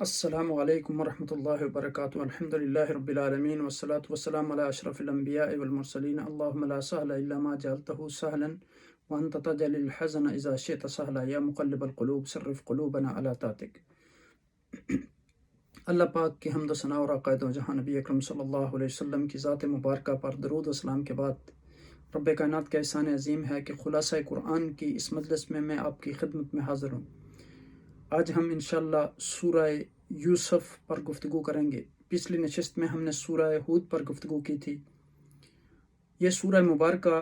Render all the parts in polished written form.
السلام علیکم ورحمۃ اللہ وبرکاتہ الحمد للہ رب العالمین والصلاة والسلام علی اشرف الانبیاء والمرسلین اللہم لا سہل الا ما جعلته سہلا وانت تجعل الحزن اذا شئت سہلا یا مقلب القلوب صرف قلوبنا علی طاعتک۔ اللہ پاک کی حمد و ثنا اور عقائد و جہاں نبی اکرم صلی اللہ علیہ وسلم کی ذات مبارکہ پر درود و سلام کے بعد رب کائنات کا احسان عظیم ہے کہ خلاصہ قرآن کی اس مجلس میں آپ کی خدمت میں حاضر ہوں۔ آج ہم انشاءاللہ سورہ یوسف پر گفتگو کریں گے۔ پچھلی نشست میں ہم نے سورہ ہود پر گفتگو کی تھی۔ یہ سورہ مبارکہ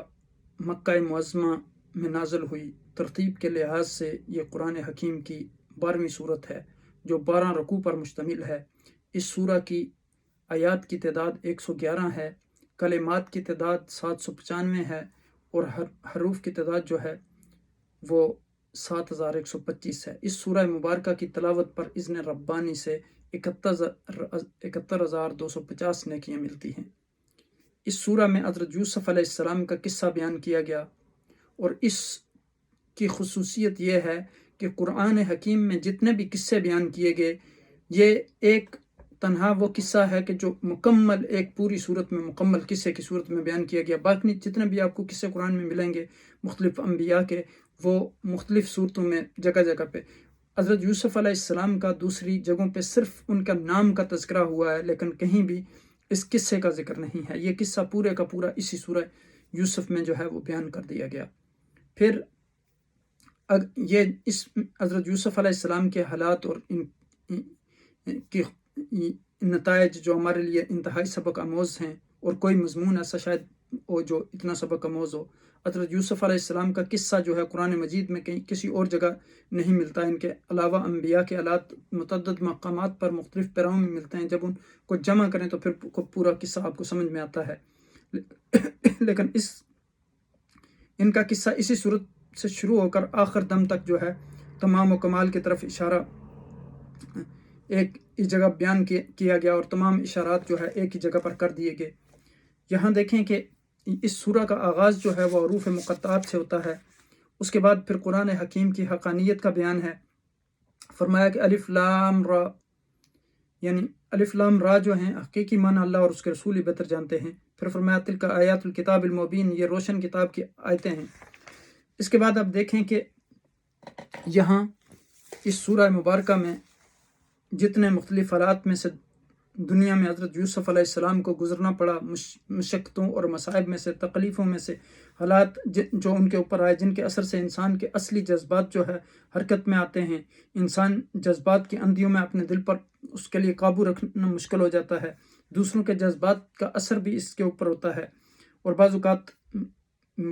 مکہ معظمہ میں نازل ہوئی۔ ترتیب کے لحاظ سے یہ قرآن حکیم کی 12ویں صورت ہے جو 12 رکوع پر مشتمل ہے۔ اس سورہ کی آیات کی تعداد 111 ہے، کلمات کی تعداد 795 ہے اور حروف کی تعداد جو ہے وہ 7125 ہے۔ اس سورہ مبارکہ کی تلاوت پر اذن ربانی سے 71,250 نیکیاں ملتی ہیں۔ اس سورہ میں حضرت یوسف علیہ السلام کا قصہ بیان کیا گیا اور اس کی خصوصیت یہ ہے کہ قرآن حکیم میں جتنے بھی قصے بیان کیے گئے یہ ایک تنہا وہ قصہ ہے کہ جو مکمل ایک پوری صورت میں مکمل قصے کی صورت میں بیان کیا گیا۔ باقی جتنے بھی آپ کو قصے قرآن میں ملیں گے مختلف انبیاء کے، وہ مختلف صورتوں میں جگہ جگہ پہ حضرت یوسف علیہ السلام کا دوسری جگہوں پہ صرف ان کا نام کا تذکرہ ہوا ہے، لیکن کہیں بھی اس قصے کا ذکر نہیں ہے۔ یہ قصہ پورے کا پورا اسی سورہ یوسف میں جو ہے وہ بیان کر دیا گیا۔ پھر یہ اس حضرت یوسف علیہ السلام کے حالات اور ان کی نتائج جو ہمارے لیے انتہائی سبق آموز ہیں، اور کوئی مضمون ایسا شاید ہو جو اتنا سبق آموز ہو۔ حضرت یوسف علیہ السلام کا قصہ جو ہے قرآن مجید میں کہیں کسی اور جگہ نہیں ملتا۔ ان کے علاوہ انبیاء کے حالات متعدد مقامات پر مختلف پیراؤں میں ملتے ہیں۔ جب ان کو جمع کریں تو پھر پورا قصہ آپ کو سمجھ میں آتا ہے۔ لیکن ان کا قصہ اسی صورت سے شروع ہو کر آخر دم تک جو ہے تمام و کمال کی طرف اشارہ ایک اس جگہ بیان کیا گیا، اور تمام اشارات جو ہے ایک ہی جگہ پر کر دیے گئے۔ یہاں دیکھیں کہ اس سورہ کا آغاز جو ہے وہ حروف مقطعات سے ہوتا ہے۔ اس کے بعد پھر قرآن حکیم کی حقانیت کا بیان ہے۔ فرمایا کہ الف لام را، یعنی الف لام را جو ہیں حقیقی معنی اللہ اور اس کے رسول ہی بہتر جانتے ہیں۔ پھر فرمایا تلک آیات الکتاب المبین، یہ روشن کتاب کی آیتیں ہیں۔ اس کے بعد آپ دیکھیں کہ یہاں اس سورہ مبارکہ میں جتنے مختلف حالات میں سے دنیا میں حضرت یوسف علیہ السلام کو گزرنا پڑا، مشقتوں اور مصائب میں سے، تکلیفوں میں سے، حالات جو ان کے اوپر آئے، جن کے اثر سے انسان کے اصلی جذبات جو ہے حرکت میں آتے ہیں۔ انسان جذبات کی اندھیوں میں اپنے دل پر اس کے لیے قابو رکھنا مشکل ہو جاتا ہے۔ دوسروں کے جذبات کا اثر بھی اس کے اوپر ہوتا ہے، اور بعض اوقات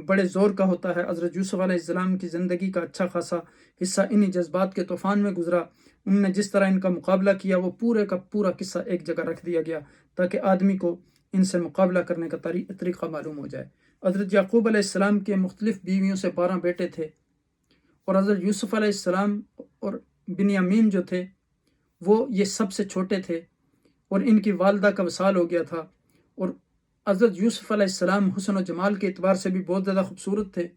بڑے زور کا ہوتا ہے۔ حضرت یوسف علیہ السلام کی زندگی کا اچھا خاصا حصہ انہی جذبات کے طوفان میں گزرا۔ انہوں نے جس طرح ان کا مقابلہ کیا وہ پورے کا پورا قصہ ایک جگہ رکھ دیا گیا تاکہ آدمی کو ان سے مقابلہ کرنے کا طریقہ معلوم ہو جائے۔ حضرت یعقوب علیہ السلام کے مختلف بیویوں سے 12 بیٹے تھے، اور حضرت یوسف علیہ السلام اور بنیامین جو تھے وہ یہ سب سے چھوٹے تھے، اور ان کی والدہ کا وصال ہو گیا تھا۔ اور حضرت یوسف علیہ السلام حسن و جمال کے اعتبار سے بھی بہت زیادہ خوبصورت تھے،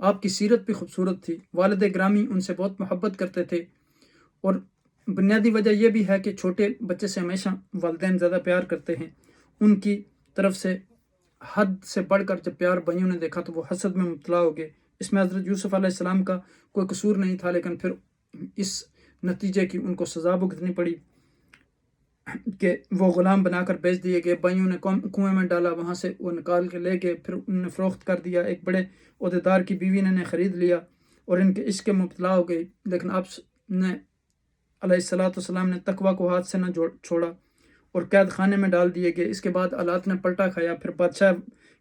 آپ کی سیرت بھی خوبصورت تھی، والد گرامی ان سے بہت محبت کرتے تھے۔ اور بنیادی وجہ یہ بھی ہے کہ چھوٹے بچے سے ہمیشہ والدین زیادہ پیار کرتے ہیں۔ ان کی طرف سے حد سے بڑھ کر جب پیار بھائیوں نے دیکھا تو وہ حسد میں مبتلا ہو گئے۔ اس میں حضرت یوسف علیہ السلام کا کوئی قصور نہیں تھا، لیکن پھر اس نتیجے کی ان کو سزا بھگتنی پڑی کہ وہ غلام بنا کر بیچ دیے گئے۔ بھائیوں نے کنویں میں ڈالا، وہاں سے وہ نکال کے لے گئے، پھر انہوں نے فروخت کر دیا۔ ایک بڑے عہدیدار کی بیوی نے خرید لیا اور ان کے عشق میں مبتلا ہو گئی، لیکن آپ نے علیہ السلام نے تقوی کو ہاتھ سے نہ چھوڑا اور قید خانے میں ڈال دیے گئے۔ اس کے بعد حالات نے پلٹا کھایا، پھر بادشاہ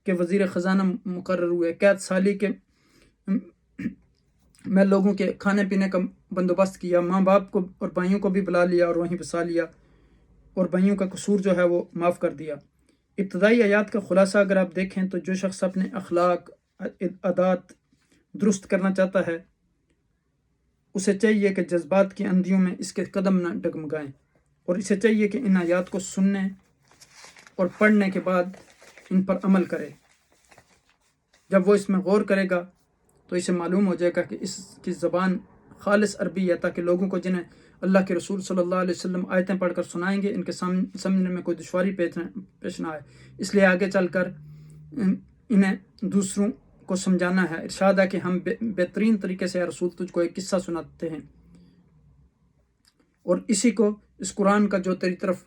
کے وزیر خزانہ مقرر ہوئے۔ قید سالی کے میں لوگوں کے کھانے پینے کا بندوبست کیا، ماں باپ کو اور بھائیوں کو بھی بلا لیا اور وہیں بسا لیا، اور بھائیوں کا قصور جو ہے وہ معاف کر دیا۔ ابتدائی آیات کا خلاصہ اگر آپ دیکھیں تو جو شخص اپنے اخلاق عادات درست کرنا چاہتا ہے اسے چاہیے کہ جذبات کی اندھیوں میں اس کے قدم نہ ڈگمگائیں، اور اسے چاہیے کہ ان آیات کو سننے اور پڑھنے کے بعد ان پر عمل کرے۔ جب وہ اس میں غور کرے گا تو اسے معلوم ہو جائے گا کہ اس کی زبان خالص عربی ہے، تاکہ لوگوں کو جنہیں اللہ کے رسول صلی اللہ علیہ وسلم آیتیں پڑھ کر سنائیں گے، ان کے سمجھنے میں کوئی دشواری پیش نہ آئے، اس لیے آگے چل کر انہیں دوسروں کو سمجھانا ہے۔ ارشاد ہے کہ ہم بہترین طریقے سے یا رسول تجھ کو ایک قصہ سناتے ہیں، اور اسی کو اس قرآن کا جو تیری طرف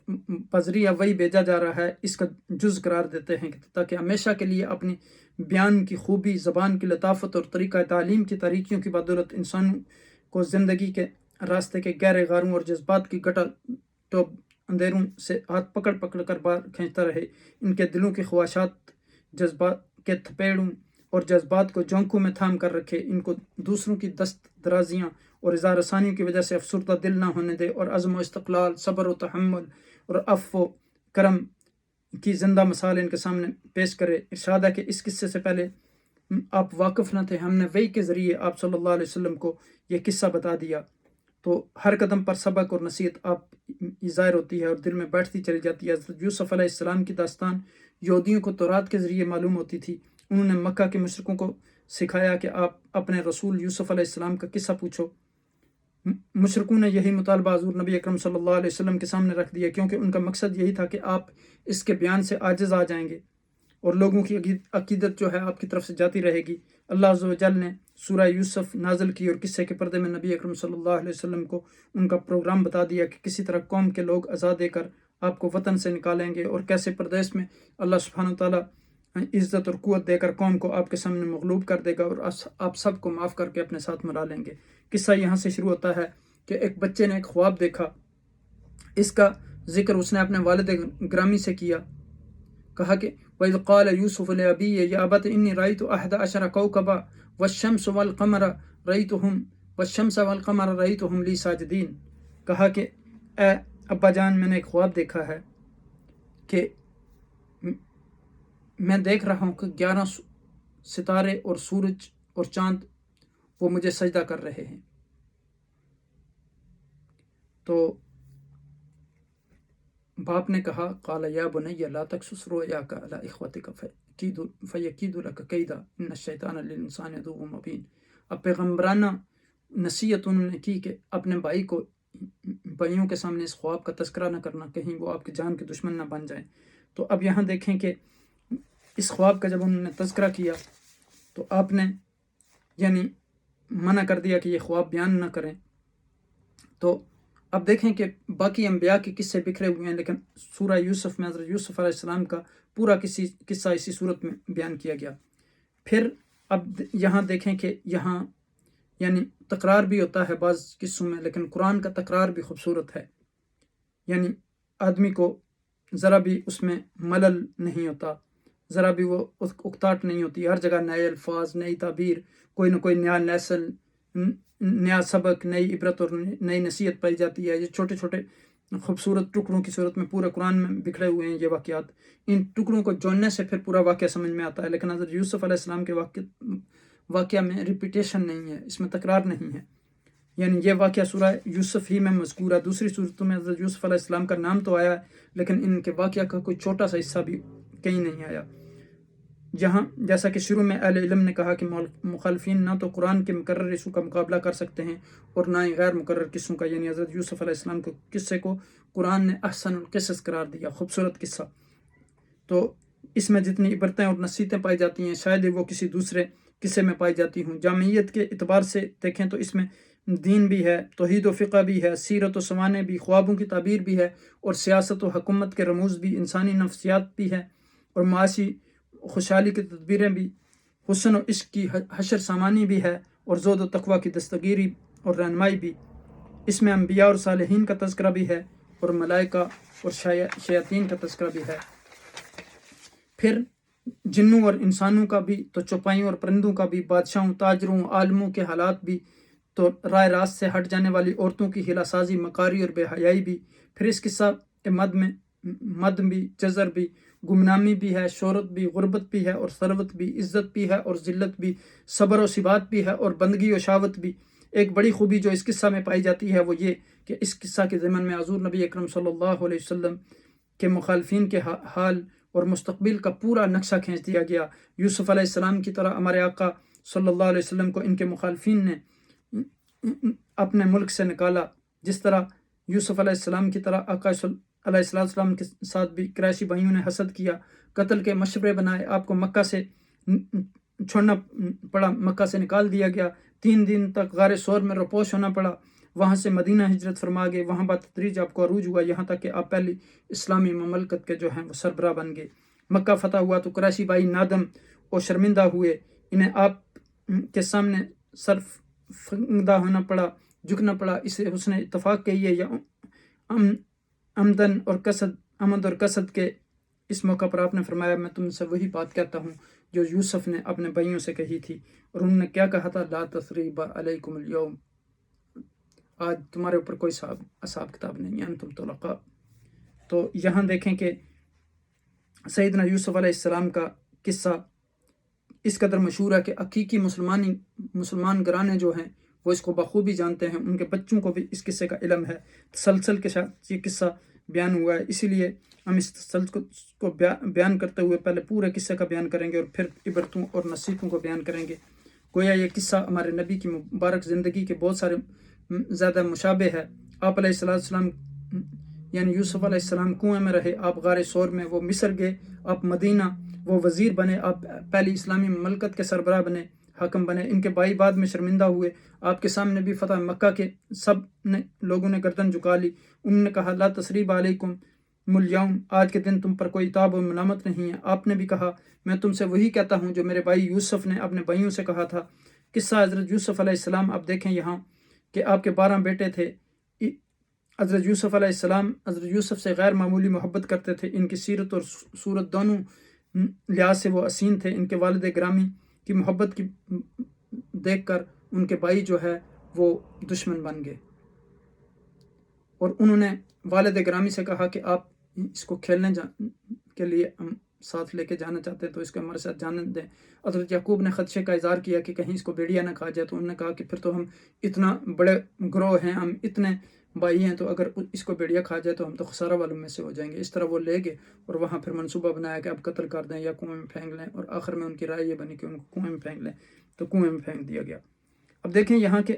بذریعہ وہی بھیجا جا رہا ہے اس کا جز قرار دیتے ہیں، تاکہ ہمیشہ کے لیے اپنی بیان کی خوبی، زبان کی لطافت اور طریقہ تعلیم کی تاریکیوں کی بدولت انسانوں کو زندگی کے راستے کے گہرے غاروں اور جذبات کی گٹا ٹوپ اندھیروں سے ہاتھ پکڑ پکڑ کر باہر کھینچتا رہے، ان کے دلوں کی خواہشات، جذبات کے تھپیڑوں اور جذبات کو جونکوں میں تھام کر رکھے، ان کو دوسروں کی دست درازیاں اور اظہار رسانیوں کی وجہ سے افسردہ دل نہ ہونے دے، اور عزم و استقلال، صبر و تحمل اور عفو و کرم کی زندہ مثال ان کے سامنے پیش کرے۔ ارشاد ہے کہ اس قصے سے پہلے آپ واقف نہ تھے، ہم نے وحی کے ذریعے آپ صلی اللہ علیہ وسلم کو یہ قصہ بتا دیا، تو ہر قدم پر سبق اور نصیحت آپ ظاہر ہوتی ہے اور دل میں بیٹھتی چلی جاتی ہے۔ حضرت یوسف علیہ السلام کی داستان یہودیوں کو تورات کے ذریعے معلوم ہوتی تھی، انہوں نے مکہ کے مشرکوں کو سکھایا کہ آپ اپنے رسول یوسف علیہ السلام کا قصہ پوچھو۔ مشرکوں نے یہی مطالبہ حضور نبی اکرم صلی اللہ علیہ وسلم کے سامنے رکھ دیا، کیونکہ ان کا مقصد یہی تھا کہ آپ اس کے بیان سے عاجز آ جائیں گے اور لوگوں کی عقیدت جو ہے آپ کی طرف سے جاتی رہے گی۔ اللہ عز و جل نے سورہ یوسف نازل کی اور قصے کے پردے میں نبی اکرم صلی اللہ علیہ وسلم کو ان کا پروگرام بتا دیا کہ کسی طرح قوم کے لوگ عزا دے کر آپ کو وطن سے نکالیں گے، اور کیسے پردیس میں اللہ سبحانہ تعالیٰ عزت اور قوت دے کر قوم کو آپ کے سامنے مغلوب کر دے گا اور آپ سب کو معاف کر کے اپنے ساتھ ملا لیں گے۔ قصہ یہاں سے شروع ہوتا ہے کہ ایک بچے نے ایک خواب دیکھا، اس کا ذکر اس نے اپنے والد گرامی سے کیا، کہا کہ وَإِذْ قَالَ يُوسُفُ لِأَبِيهِ يَا أَبَتِ إِنِّي رَأَيْتُ أَحَدَ عَشَرَ كَوْكَبًا وَالشَّمْسَ وَالْقَمَرَ رَأَيْتُهُمْ لِي سَاجِدِينَ، کہا کہ اے ابا جان، میں نے ایک خواب دیکھا ہے کہ میں دیکھ رہا ہوں کہ 11 ستارے اور سورج اور چاند وہ مجھے سجدہ کر رہے ہیں۔ تو باپ نے کہا قال یا بنی لا تقصص رؤیاک علی اخوتک فیکیدوا لک کیدا ان الشیطان للانسان عدو مبین۔ اب پیغمبرانہ نصیحت انہوں نے کی کہ اپنے بھائی کو بھائیوں کے سامنے اس خواب کا تذکرہ نہ کرنا، کہیں وہ آپ کی جان کے دشمن نہ بن جائیں۔ تو اب یہاں دیکھیں کہ اس خواب کا جب انہوں نے تذکرہ کیا تو آپ نے یعنی منع کر دیا کہ یہ خواب بیان نہ کریں۔ تو اب دیکھیں کہ باقی انبیاء کے قصے بکھرے ہوئے ہیں، لیکن سورہ یوسف میں حضرت یوسف علیہ السلام کا پورا قصہ اسی صورت میں بیان کیا گیا۔ پھر اب یہاں دیکھیں کہ یہاں یعنی تکرار بھی ہوتا ہے بعض قصوں میں، لیکن قرآن کا تکرار بھی خوبصورت ہے، یعنی آدمی کو ذرا بھی اس میں ملل نہیں ہوتا، ذرا بھی وہ اکتاہٹ نہیں ہوتی، ہر جگہ نئے الفاظ، نئی تعبیر، کوئی نہ کوئی نیا لیسن، نیا سبق، نئی عبرت اور نئی نصیحت پائی جاتی ہے۔ یہ چھوٹے چھوٹے خوبصورت ٹکڑوں کی صورت میں پورے قرآن میں بکھرے ہوئے ہیں یہ واقعات، ان ٹکڑوں کو جوڑنے سے پھر پورا واقعہ سمجھ میں آتا ہے۔ لیکن حضرت یوسف علیہ السلام کے واقعہ میں ریپیٹیشن نہیں ہے، اس میں تکرار نہیں ہے، یعنی یہ واقعہ سورہ یوسف ہی میں مذکور ہے۔ دوسری صورتوں میں حضرت یوسف علیہ السلام کا نام تو آیا ہے، لیکن ان کے واقعہ کا کوئی چھوٹا سا حصہ بھی کہیں نہیں آیا۔ جہاں جیسا کہ شروع میں اہل علم نے کہا کہ مخالفین نہ تو قرآن کے مقرر قصوں کا مقابلہ کر سکتے ہیں اور نہ ہی غیر مقرر قصوں کا، یعنی حضرت یوسف علیہ السلام کے قصے کو قرآن نے احسن القصص قرار دیا، خوبصورت قصہ۔ تو اس میں جتنی عبرتیں اور نصیحتیں پائی جاتی ہیں شاید وہ کسی دوسرے قصے میں پائی جاتی ہوں۔ جامعیت کے اعتبار سے دیکھیں تو اس میں دین بھی ہے، توحید و فقہ بھی ہے، سیرت و سوانح بھی، خوابوں کی تعبیر بھی ہے، اور سیاست و حکومت کے رموز بھی، انسانی نفسیات بھی ہے، اور معاشی خوشحالی کی تدبیریں بھی، حسن و عشق کی حشر سامانی بھی ہے، اور زہد و تقوی کی دستگیری اور رہنمائی بھی۔ اس میں انبیاء اور صالحین کا تذکرہ بھی ہے، اور ملائکہ اور شیاطین کا تذکرہ بھی ہے۔ پھر جنوں اور انسانوں کا بھی، تو چوپائیوں اور پرندوں کا بھی، بادشاہوں، تاجروں، عالموں کے حالات بھی، تو رائے راست سے ہٹ جانے والی عورتوں کی ہیلا سازی، مکاری اور بے حیائی بھی۔ پھر اس قصہ کے مد بھی، جزر بھی، گمنامی بھی ہے، شہرت بھی، غربت بھی ہے، اور ثروت بھی، عزت بھی ہے اور ذلت بھی، صبر و ثبات بھی ہے اور بندگی و شہوت بھی۔ ایک بڑی خوبی جو اس قصہ میں پائی جاتی ہے وہ یہ کہ اس قصہ کے ضمن میں حضور نبی اکرم صلی اللہ علیہ وسلم کے مخالفین کے حال اور مستقبل کا پورا نقشہ کھینچ دیا گیا۔ یوسف علیہ السلام کی طرح ہمارے آقا صلی اللہ علیہ وسلم کو ان کے مخالفین نے اپنے ملک سے نکالا، جس طرح یوسف علیہ السلام کی طرح آقا علیہ السلام کے ساتھ بھی قریشی بھائیوں نے حسد کیا، قتل کے مشورے بنائے، آپ کو مکہ سے چھوڑنا پڑا، مکہ سے نکال دیا گیا، 3 دن تک غار ثور میں روپوش ہونا پڑا، وہاں سے مدینہ ہجرت فرما گئے، وہاں بتدریج آپ کو عروج ہوا، یہاں تک کہ آپ پہلی اسلامی مملکت کے جو ہیں وہ سربراہ بن گئے۔ مکہ فتح ہوا تو قریشی بھائی نادم اور شرمندہ ہوئے، انہیں آپ کے سامنے سرفندہ ہونا پڑا، جھکنا پڑا۔ اسے حسن اتفاق کہیے یا آمد اور کسد کے اس موقع پر آپ نے فرمایا میں تم سے وہی بات کہتا ہوں جو یوسف نے اپنے بھائیوں سے کہی تھی، اور انہوں نے کیا کہا تھا، لا تثریب علیکم اليوم، آج تمہارے اوپر کوئی حساب کتاب نہیں، انتم طلقاء۔ تو یہاں دیکھیں کہ سیدنا یوسف علیہ السلام کا قصہ اس قدر مشہور ہے کہ حقیقی مسلمان گھرانے جو ہیں وہ اس کو بخوبی جانتے ہیں، ان کے بچوں کو بھی اس قصے کا علم ہے، تسلسل کے ساتھ یہ قصہ بیان ہوا ہے، اسی لیے ہم اس تسلسل کو بیان کرتے ہوئے پہلے پورے قصے کا بیان کریں گے اور پھر عبرتوں اور نصیحتوں کو بیان کریں گے۔ گویا یہ قصہ ہمارے نبی کی مبارک زندگی کے بہت سارے زیادہ مشابہ ہے۔ آپ علیہ السلام یعنی یوسف علیہ السلام کنویں میں رہے، آپ غار ثور میں، وہ مصر گئے، آپ مدینہ، وہ وزیر بنے، آپ پہلی اسلامی مملکت کے سربراہ بنے، حاکم بنے، ان کے بھائی بعد میں شرمندہ ہوئے، آپ کے سامنے بھی فتح مکہ کے سب لوگوں نے گردن جھکا لی، انہوں نے کہا لا تثریب علیکم اليوم، آج کے دن تم پر کوئی تاب و ملامت نہیں ہے۔ آپ نے بھی کہا میں تم سے وہی کہتا ہوں جو میرے بھائی یوسف نے اپنے بھائیوں سے کہا تھا۔ قصہ حضرت یوسف علیہ السلام آپ دیکھیں یہاں کہ آپ کے 12 بیٹے تھے، حضرت یوسف علیہ السلام حضرت یوسف سے غیر معمولی محبت کرتے تھے، ان کی سیرت اور صورت دونوں لحاظ سے وہ حسین تھے، ان کے والد گرامی کی محبت کی دیکھ کر ان کے بھائی جو ہے وہ دشمن بن گئے، اور انہوں نے والد گرامی سے کہا کہ آپ اس کو کھیلنے کے لیے ہم ساتھ لے کے جانا چاہتے ہیں تو اس کو ہمارے ساتھ جانے دیں۔ حضرت یعقوب نے خدشے کا اظہار کیا کہ کہیں اس کو بیڑیا نہ کھا جائے، تو انہوں نے کہا کہ پھر تو ہم اتنا بڑے گروہ ہیں، ہم اتنے بھائی ہیں، تو اگر اس کو بیڑیا کھا جائے تو ہم تو خسارہ والوں میں سے ہو جائیں گے۔ اس طرح وہ لے گئے اور وہاں پھر منصوبہ بنایا کہ اب قتل کر دیں یا کنویں میں پھینک لیں، اور آخر میں ان کی رائے یہ بنی کہ ان کو کنویں میں پھینک لیں، تو کنویں میں پھینک دیا گیا۔ اب دیکھیں یہاں کہ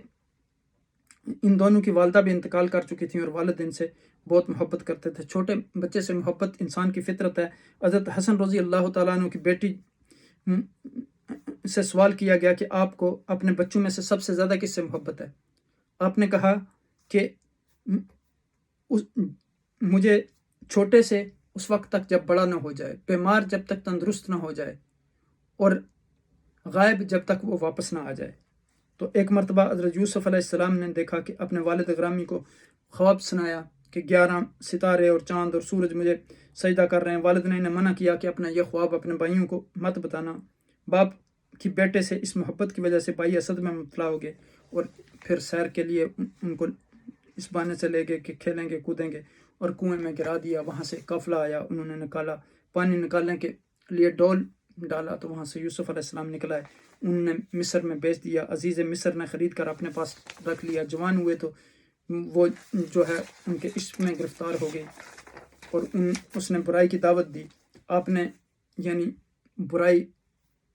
ان دونوں کی والدہ بھی انتقال کر چکی تھیں اور والد ان سے بہت محبت کرتے تھے۔ چھوٹے بچے سے محبت انسان کی فطرت ہے۔ حضرت حسن رضی اللہ تعالیٰ عنہ کی بیٹی سے سوال کیا گیا کہ آپ کو اپنے بچوں میں سے سب سے زیادہ کس سے محبت ہے؟ آپ نے کہا کہ مجھے چھوٹے سے اس وقت تک جب بڑا نہ ہو جائے، بیمار جب تک تندرست نہ ہو جائے، اور غائب جب تک وہ واپس نہ آ جائے۔ تو ایک مرتبہ حضرت یوسف علیہ السلام نے دیکھا کہ اپنے والد گرامی کو خواب سنایا کہ 11 ستارے اور چاند اور سورج مجھے سجدہ کر رہے ہیں۔ والد نے انہیں منع کیا کہ اپنا یہ خواب اپنے بھائیوں کو مت بتانا۔ باپ کی بیٹے سے اس محبت کی وجہ سے بھائی اسد میں مبتلا ہو گئے، اور پھر سیر کے لیے ان کو اس بہانے سے لے گئے کہ کھیلیں گے کودیں گے، اور کنویں میں گرا دیا۔ وہاں سے قافلہ آیا، انہوں نے نکالا، پانی نکالنے کے لیے ڈول ڈالا تو وہاں سے یوسف علیہ السلام نکلا ہے، انہوں نے مصر میں بیچ دیا، عزیز مصر نے خرید کر اپنے پاس رکھ لیا۔ جوان ہوئے تو وہ جو ہے ان کے عشق میں گرفتار ہو گئی، اور اس نے برائی کی دعوت دی۔ آپ نے یعنی برائی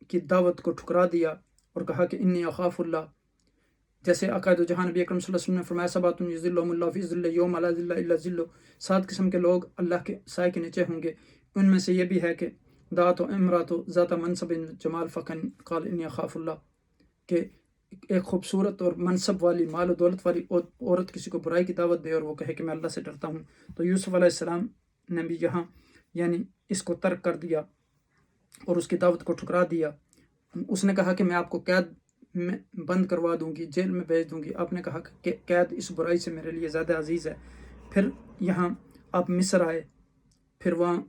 کی دعوت کو ٹھکرا دیا اور کہا کہ انی اخاف اللہ، جیسے عقائد و جہاں نبی اکرم صلی اللہ علیہ وسلم نے فرمایا سبعۃ یظلهم اللہ فی ظلہ یوم لا ظل الا ظلہ، 7 قسم کے لوگ اللہ کے سائے کے نیچے ہوں گے، ان میں سے یہ بھی ہے کہ دعت و امرات و ذات منصب جمال فقن قال انی اخاف اللہ، کہ ایک خوبصورت اور منصب والی، مال و دولت والی عورت کسی کو برائی کی دعوت دے اور وہ کہے کہ میں اللہ سے ڈرتا ہوں۔ تو یوسف علیہ السلام نے بھی یہاں یعنی اس کو ترک کر دیا اور اس کی دعوت کو ٹھکرا دیا۔ اس نے کہا کہ میں آپ کو قید میں بند کروا دوں گی، جیل میں بھیج دوں گی۔ آپ نے کہا کہ قید اس برائی سے میرے لیے زیادہ عزیز ہے۔ پھر یہاں آپ مصر آئے، پھر وہاں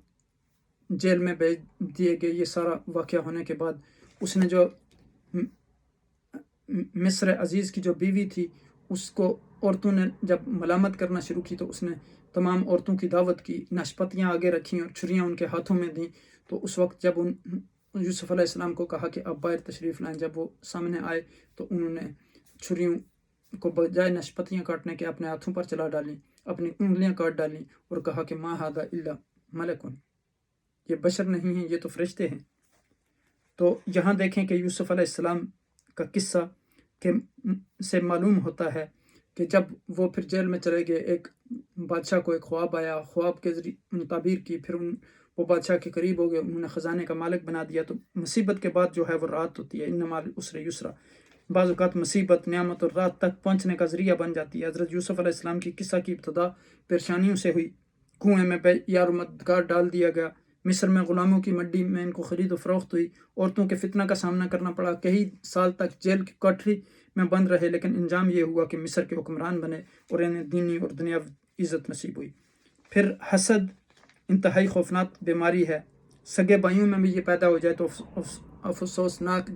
جیل میں بھیج دیے گئے۔ یہ سارا واقعہ ہونے کے بعد اس نے جو مصر عزیز کی جو بیوی تھی، اس کو عورتوں نے جب ملامت کرنا شروع کی تو اس نے تمام عورتوں کی دعوت کی، ناشپتیاں آگے رکھیں اور چھریاں ان کے ہاتھوں میں دیں۔ تو اس وقت جب یوسف علیہ السلام کو کہا کہ آپ باہر تشریف لائیں، جب وہ سامنے آئے تو انہوں نے چھریوں کو بجائے ناشپتیاں کاٹنے کے اپنے ہاتھوں پر چلا ڈالیں، اپنی انگلیاں کاٹ ڈالیں، اور کہا کہ ما ھذا الا ملک، یہ بشر نہیں ہیں، یہ تو فرشتے ہیں۔ تو یہاں دیکھیں کہ یوسف علیہ السلام کا قصہ سے معلوم ہوتا ہے کہ جب وہ پھر جیل میں چلے گئے، ایک بادشاہ کو ایک خواب آیا، خواب کے ذریعے تعبیر کی، پھر وہ بادشاہ کے قریب ہو گئے، انہوں نے خزانے کا مالک بنا دیا. تو مصیبت کے بعد جو ہے وہ رات ہوتی ہے، ان مع العسر یسرا. بعض اوقات مصیبت، نعمت اور رات تک پہنچنے کا ذریعہ بن جاتی ہے. حضرت یوسف علیہ السلام کی قصہ کی ابتدا پریشانیوں سے ہوئی. کنویں میں بے یار و مددگار ڈال دیا گیا، مصر میں غلاموں کی منڈی میں ان کو خرید و فروخت ہوئی، عورتوں کے فتنہ کا سامنا کرنا پڑا، کئی سال تک جیل کی کوٹری میں بند رہے، لیکن انجام یہ ہوا کہ مصر کے حکمران بنے اور انہیں دینی اور دنیاوی عزت نصیب ہوئی. پھر حسد انتہائی خوفناک بیماری ہے، سگے بھائیوں میں بھی یہ پیدا ہو جائے تو افسوسناک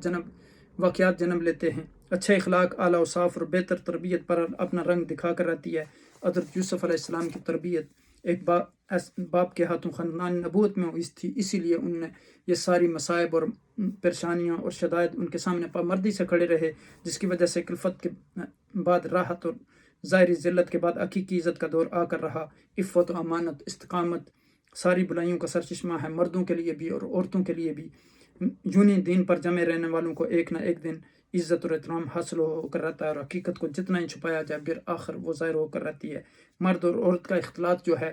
واقعات جنم لیتے ہیں. اچھے اخلاق، اعلیٰ اوصاف اور بہتر تربیت پر اپنا رنگ دکھا کر رہتی ہے. حضرت یوسف علیہ السلام کی تربیت ایک باپ کے ہاتھوں خاندان نبوت میں ہوئی تھی، اسی لیے ان نے یہ ساری مصائب اور پریشانیاں اور شدائد ان کے سامنے پامردی سے کھڑے رہے، جس کی وجہ سے کلفت کے بعد راحت اور ظاہری ذلت کے بعد حقیقی عزت کا دور آ کر رہا. عفت و امانت، استقامت ساری بلائیوں کا سرچشمہ ہے، مردوں کے لیے بھی اور عورتوں کے لیے بھی. یونی دین پر جمے رہنے والوں کو ایک نہ ایک دن عزت اور احترام حاصل ہو کر رہتا ہے، اور حقیقت کو جتنا ہی چھپایا جائے بالآخر وہ ظاہر ہو کر رہتی ہے. مرد اور عورت کا اختلاط جو ہے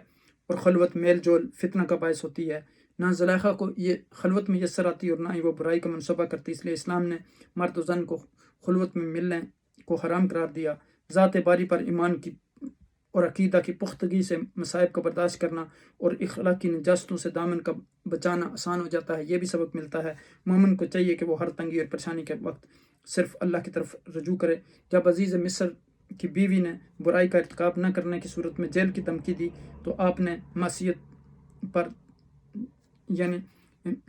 اور خلوت میل جول فتنہ کا باعث ہوتی ہے. نہ زلیخا کو یہ خلوت میں یسر آتی اور نہ ہی وہ برائی کا منصوبہ کرتی، اس لیے اسلام نے مرد و زن کو خلوت میں ملنے کو حرام قرار دیا. ذات باری پر ایمان کی اور عقیدہ کی پختگی سے مصائب کو برداشت کرنا اور اخلاقی نجاستوں سے دامن کا بچانا آسان ہو جاتا ہے. یہ بھی سبق ملتا ہے مومن کو چاہیے کہ وہ ہر تنگی اور پریشانی کے وقت صرف اللہ کی طرف رجوع کرے. جب عزیز مصر کی بیوی نے برائی کا ارتکاب نہ کرنے کی صورت میں جیل کی دھمکی دی تو آپ نے معصیت پر یعنی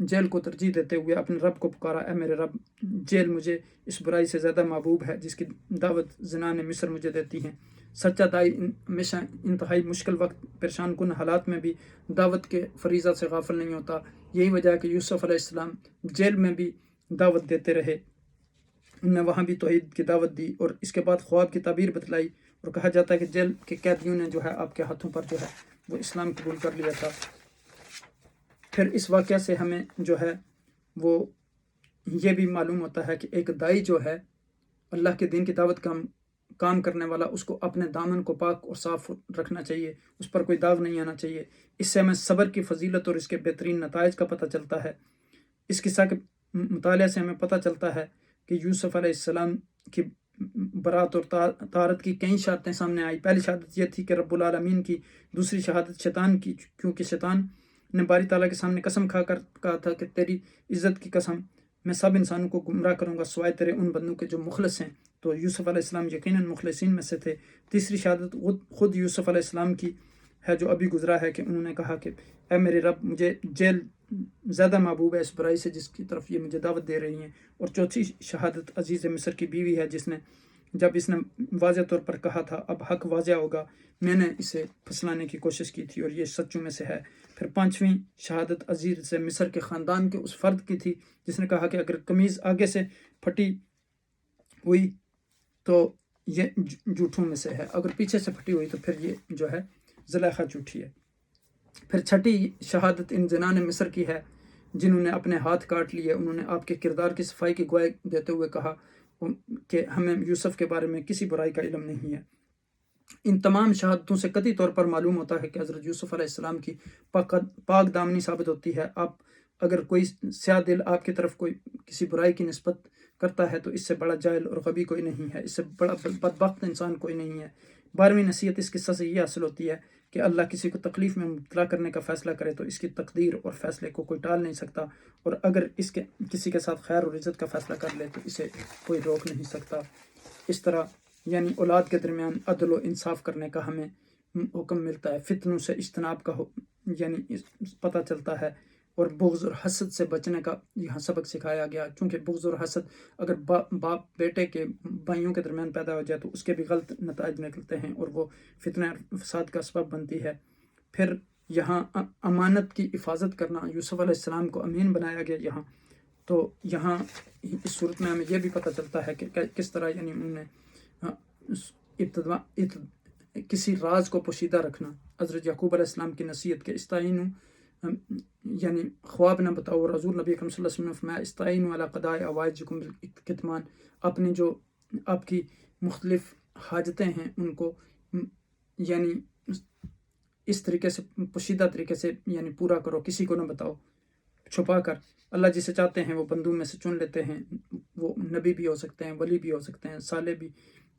جیل کو ترجیح دیتے ہوئے اپنے رب کو پکارا، اے میرے رب، جیل مجھے اس برائی سے زیادہ محبوب ہے جس کی دعوت زنان مصر مجھے دیتی ہیں. سچا دائی ہمیشہ انتہائی مشکل وقت، پریشان کن حالات میں بھی دعوت کے فریضہ سے غافل نہیں ہوتا. یہی وجہ ہے کہ یوسف علیہ السلام جیل میں بھی دعوت دیتے رہے، انہوں نے وہاں بھی توحید کی دعوت دی اور اس کے بعد خواب کی تعبیر بتلائی، اور کہا جاتا ہے کہ جیل کے قیدیوں نے جو ہے آپ کے ہاتھوں پر جو ہے وہ اسلام قبول کر لیا تھا. پھر اس واقعہ سے ہمیں جو ہے وہ یہ بھی معلوم ہوتا ہے کہ ایک دائی جو ہے اللہ کے دین کی دعوت کا کام کرنے والا، اس کو اپنے دامن کو پاک اور صاف رکھنا چاہیے، اس پر کوئی داغ نہیں آنا چاہیے. اس سے ہمیں صبر کی فضیلت اور اس کے بہترین نتائج کا پتہ چلتا ہے. اس قصہ کے مطالعے سے ہمیں پتہ چلتا ہے کہ یوسف علیہ السلام کی برات اور طہارت کی کئی شہادتیں سامنے آئی. پہلی شہادت یہ تھی کہ رب العالمین کی، دوسری شہادت شیطان کی، کیونکہ شیطان نے باری تعالیٰ کے سامنے قسم کھا کر کہا تھا کہ تیری عزت کی قسم، میں سب انسانوں کو گمراہ کروں گا سوائے تیرے ان بندوں کے جو مخلص ہیں. تو یوسف علیہ السلام یقیناً مخلصین میں سے تھے. تیسری شہادت خود یوسف علیہ السلام کی ہے جو ابھی گزرا ہے، کہ انہوں نے کہا کہ اے میرے رب، مجھے جیل زیادہ محبوب ہے اس برائی سے جس کی طرف یہ مجھے دعوت دے رہی ہیں. اور چوتھی شہادت عزیز مصر کی بیوی ہے، جس نے جب اس نے واضح طور پر کہا تھا اب حق واضح ہوگا، میں نے اسے پھسلانے کی کوشش کی تھی اور یہ سچوں میں سے ہے. پھر پانچویں شہادت عزیز مصر کے خاندان کے اس فرد کی تھی جس نے کہا کہ اگر قمیض آگے سے پھٹی ہوئی تو یہ جھوٹوں میں سے ہے، اگر پیچھے سے پھٹی ہوئی تو پھر یہ جو ہے زلیخا جھوٹی ہے. پھر چھٹی شہادت ان زنان مصر کی ہے جنہوں نے اپنے ہاتھ کاٹ لیے. انہوں نے آپ کے کردار کی صفائی کی گواہی دیتے ہوئے کہا کہ ہمیں یوسف کے بارے میں کسی برائی کا علم نہیں ہے. ان تمام شہادتوں سے قطعی طور پر معلوم ہوتا ہے کہ حضرت یوسف علیہ السلام کی پاک دامنی ثابت ہوتی ہے. آپ اگر کوئی سیاہ دل آپ کی طرف کوئی کسی برائی کی نسبت کرتا ہے تو اس سے بڑا جاہل اور غبی کوئی نہیں ہے، اس سے بڑا بدبخت انسان کوئی نہیں ہے. 12ویں نصیحت اس قصہ سے یہ حاصل ہوتی ہے کہ اللہ کسی کو تکلیف میں مبتلا کرنے کا فیصلہ کرے تو اس کی تقدیر اور فیصلے کو کوئی ٹال نہیں سکتا، اور اگر کسی کے ساتھ خیر اور عزت کا فیصلہ کر لے تو اسے کوئی روک نہیں سکتا. اس طرح یعنی اولاد کے درمیان عدل و انصاف کرنے کا ہمیں حکم ملتا ہے. فتنوں سے اجتناب کا یعنی پتہ چلتا ہے، اور بغض اور حسد سے بچنے کا یہاں سبق سکھایا گیا، کیونکہ بغض اور حسد اگر باپ بیٹے کے بھائیوں کے درمیان پیدا ہو جائے تو اس کے بھی غلط نتائج نکلتے ہیں اور وہ فتنہ اور فساد کا سبب بنتی ہے. پھر یہاں امانت کی حفاظت کرنا، یوسف علیہ السلام کو امین بنایا گیا یہاں. تو یہاں اس صورت میں ہمیں یہ بھی پتہ چلتا ہے کہ کس طرح یعنی انہوں نے کسی راز کو پوشیدہ رکھنا. حضرت یعقوب علیہ السلام کی نصیحت کے استعینوا یعنی خواب نہ بتاؤ، اور حضور نبی اکرم صلی اللہ علیہ وسلم نے فرمایا استعینوا علی قضاء حوائجکم بالکتمان، اپنی جو آپ کی مختلف حاجتیں ہیں ان کو یعنی اس طریقے سے پوشیدہ طریقے سے یعنی پورا کرو، کسی کو نہ بتاؤ، چھپا کر۔ اللہ جسے چاہتے ہیں وہ بندوں میں سے چن لیتے ہیں، وہ نبی بھی ہو سکتے ہیں، ولی بھی ہو سکتے ہیں، صالح بھی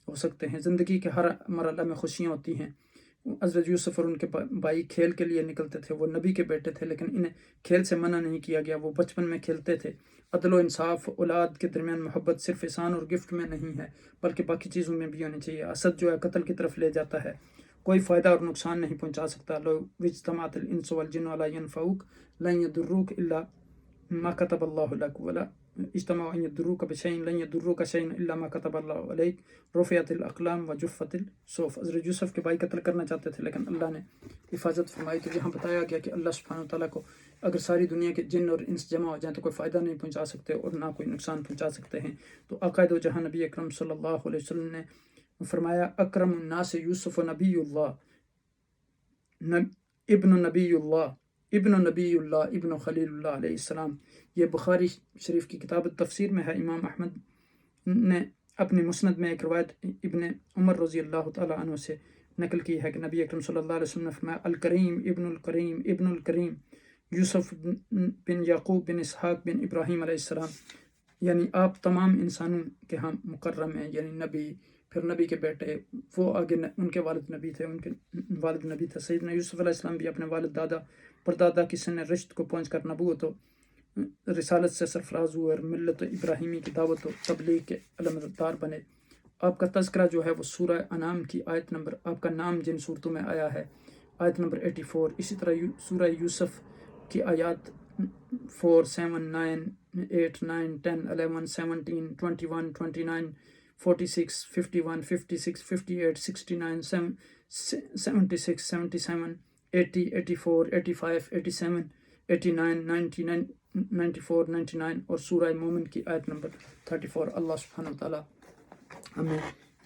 ہو سکتے ہیں۔ زندگی کے ہر مرحلہ میں خوشیاں ہوتی ہیں۔ حضرت یوسف اور ان کے بھائی کھیل کے لیے نکلتے تھے، وہ نبی کے بیٹے تھے، لیکن انہیں کھیل سے منع نہیں کیا گیا، وہ بچپن میں کھیلتے تھے۔ عدل و انصاف اولاد کے درمیان محبت صرف احسان اور گفٹ میں نہیں ہے بلکہ باقی چیزوں میں بھی ہونی چاہیے۔ حسد جو ہے قتل کی طرف لے جاتا ہے، کوئی فائدہ اور نقصان نہیں پہنچا سکتا۔ لو اجتمعت الانس والجن علی ان ينفعوک لن يضروک الا ما كتب اللہ لک ولا اجتماعوا ان يضروک بشیء لن يضروک شیئا الا ما كتب اللہ علیک رفعت الاقلام وجفت الصحف۔ حضرت یوسف کے بھائی قتل کرنا چاہتے تھے لیکن اللہ نے حفاظت فرمائی۔ تو یہاں بتایا گیا کہ اللہ سبحانہ تعالیٰ کو اگر ساری دنیا کے جن اور انس جمع ہو جائیں تو کوئی فائدہ نہیں پہنچا سکتے اور نہ کوئی نقصان پہنچا سکتے ہیں۔ تو عقائد و جہاں نبی اکرم صلی اللہ علیہ وسلم نے فرمایا اکرم الناس یوسف نبی اللہ، ابن نبی اللہ، ابن نبی اللہ، ابن خلیل اللہ علیہ السلام۔ یہ بخاری شریف کی کتاب تفسیر میں ہے۔ امام احمد نے اپنی مسند میں ایک روایت ابن عمر رضی اللہ تعالیٰ عنہ سے نقل کی ہے کہ نبی اکرم صلی اللہ علیہ وسلم نے فرمایا الکریم ابن الکریم ابن الکریم یوسف بن یعقوب بن اسحاق بن ابراہیم علیہ السلام، یعنی آپ تمام انسانوں کے ہاں مکرم ہیں، یعنی نبی، پھر نبی کے بیٹے، وہ آگے ان کے والد نبی تھے، ان کے والد نبی تھے۔ سیدنا یوسف علیہ السلام بھی اپنے والد دادا پردادا کی سن رشت کو پہنچ کر نبوت و رسالت سے سرفراز ہوئے اور ملت ابراہیمی کی دعوت و تبلیغ کے علمدار بنے۔ آپ کا تذکرہ جو ہے وہ سورہ انعام کی آیت نمبر، آپ کا نام جن صورتوں میں آیا ہے، آیت نمبر 84۔ اسی طرح سورہ یوسف کی آیات 4، 7، 9، 8، 9، 10، 11، 17، 21، 29، 46، 51، 56، 58، 69، 76، 77، 80، 84، 85، 87، 89، 90، 94، 99 اور سورہ مومن کی آیت نمبر 34۔ اللہ سبحانہ وتعالی ہمیں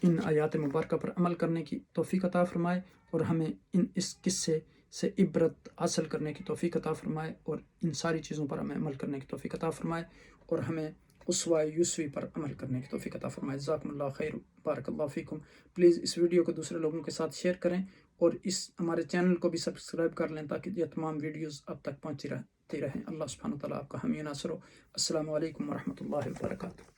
ان آیات مبارکہ پر عمل کرنے کی توفیق عطا فرمائے اور ہمیں اس قصے سے عبرت حاصل کرنے کی توفیق عطا فرمائے اور ان ساری چیزوں پر ہمیں عمل کرنے کی توفیق عطا فرمائے اور ہمیں اسوہ یوسفی پر عمل کرنے کی توفیق عطا فرمائے۔ جزاکم اللہ خیر، بارک اللہ فیکم۔ پلیز اس ویڈیو کو دوسرے لوگوں کے ساتھ شیئر کریں اور اس ہمارے چینل کو بھی سبسکرائب کر لیں تاکہ یہ تمام ویڈیوز اب تک پہنچتی رہیں۔ اللہ سبحانہ وتعالیٰ آپ کا حامی ناصر ہو۔ السلام علیکم ورحمۃ اللہ وبرکاتہ۔